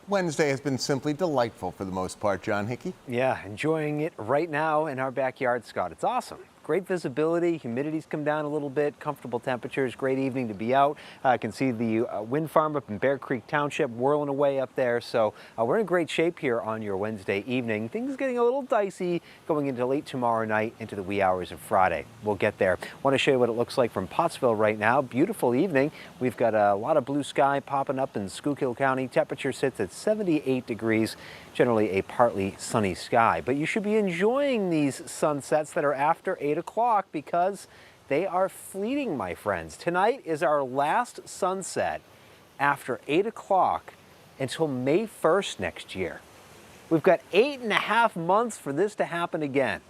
Wednesday has been simply delightful for the most part, John Hickey. Yeah, enjoying it right now in our backyard, Scott. It's awesome. Great visibility, humidity's come down a little bit, comfortable temperatures, great evening to be out. I can see the wind farm up in Bear Creek Township whirling away up there. So we're in great shape here on your Wednesday evening. Things getting a little dicey going into late tomorrow night into the wee hours of Friday. We'll get there. Want to show you what it looks like from Pottsville right now. Beautiful evening. We've got a lot of blue sky popping up in Schuylkill County. Temperature sits at 78 degrees. Generally a partly sunny sky, but you should be enjoying these sunsets that are after 8 o'clock because they are fleeting, my friends. Tonight is our last sunset after 8 o'clock until May 1st next year. We've got 8.5 months for this to happen again.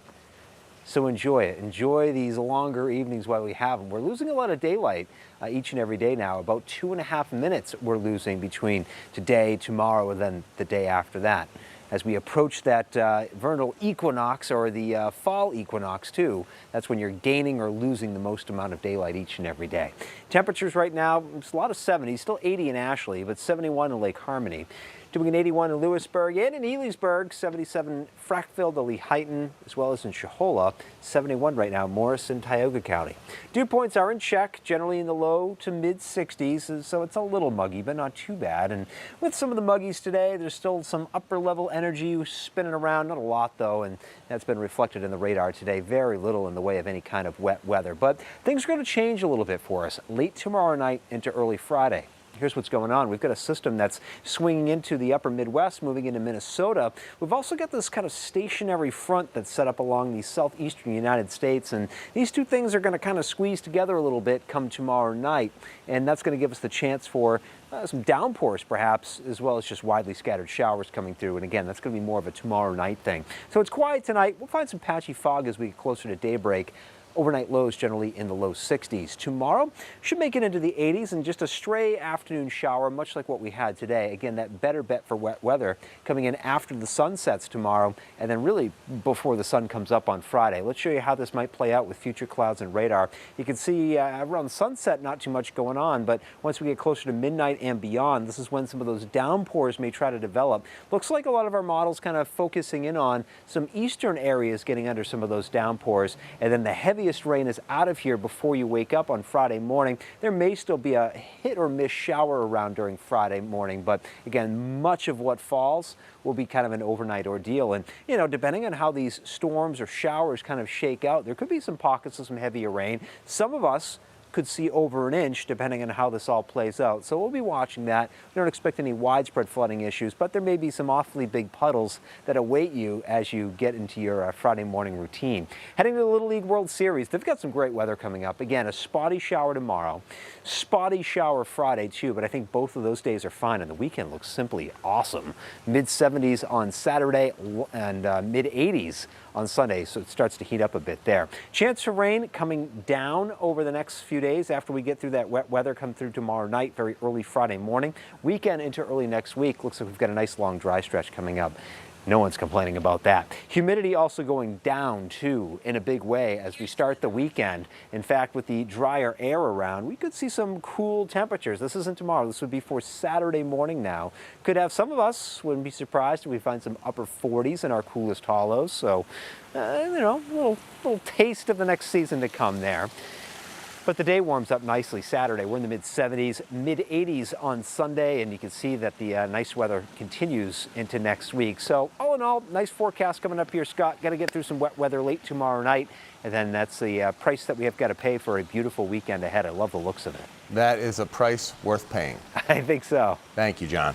So enjoy it. Enjoy these longer evenings while we have them. We're losing a lot of daylight each and every day now. About 2.5 minutes we're losing between today, tomorrow, and then the day after that. As we approach that vernal equinox or the fall equinox too, that's when you're gaining or losing the most amount of daylight each and every day. Temperatures right now, it's a lot of 70s, still 80 in Ashley, but 71 in Lake Harmony. Doing an 81 in Lewisburg and in Elysburg, 77 Frackville to Lehighton, as well as in Shohola, 71 right now, Morris and Tioga County. Dew points are in check, generally in the low to mid 60s, so it's a little muggy, but not too bad. And with some of the muggies today, there's still some upper level energy spinning around, not a lot though, and that's been reflected in the radar today. Very little in the way of any kind of wet weather, but things are going to change a little bit for us late tomorrow night into early Friday. Here's what's going on. We've got a system that's swinging into the upper Midwest, moving into Minnesota. We've also got this kind of stationary front that's set up along the southeastern United States, and these two things are going to kind of squeeze together a little bit come tomorrow night, and that's going to give us the chance for some downpours perhaps, as well as just widely scattered showers coming through. And again, that's going to be more of a tomorrow night thing. So it's quiet tonight. We'll find some patchy fog as we get closer to daybreak. Overnight lows generally in the low 60s. Tomorrow should make it into the 80s and just a stray afternoon shower, much like what we had today. Again, that better bet for wet weather coming in after the sun sets tomorrow and then really before the sun comes up on Friday. Let's show you how this might play out with future clouds and radar. You can see around sunset, not too much going on, but once we get closer to midnight and beyond, this is when some of those downpours may try to develop. Looks like a lot of our models kind of focusing in on some eastern areas getting under some of those downpours, and then the heaviest rain is out of here before you wake up on Friday morning. There may still be a hit or miss shower around during Friday morning, but again, much of what falls will be kind of an overnight ordeal. And, you know, depending on how these storms or showers kind of shake out, there could be some pockets of some heavier rain. Some of us could see over an inch depending on how this all plays out. So we'll be watching that. We don't expect any widespread flooding issues, but there may be some awfully big puddles that await you as you get into your Friday morning routine. Heading to the Little League World Series, they've got some great weather coming up. Again, a spotty shower tomorrow, spotty shower Friday too, but I think both of those days are fine, and the weekend looks simply awesome. Mid 70s on Saturday and mid 80s on Sunday, so it starts to heat up a bit there. Chance for rain coming down over the next few days after we get through that wet weather come through tomorrow night, very early Friday morning. Weekend into early next week, looks like we've got a nice long dry stretch coming up. No one's complaining about that. Humidity also going down too in a big way as we start the weekend. In fact, with the drier air around, we could see some cool temperatures. This isn't tomorrow. This would be for Saturday morning now. Could have some of us, wouldn't be surprised if we find some upper 40s in our coolest hollows. So, you know, a little taste of the next season to come there. But the day warms up nicely Saturday. We're in the mid 70s, mid 80s on Sunday, and you can see that the nice weather continues into next week. So all in all, nice forecast coming up here, Scott. Got to get through some wet weather late tomorrow night, and then that's the price that we have got to pay for a beautiful weekend ahead. I love the looks of it. That is a price worth paying. I think so. Thank you, John.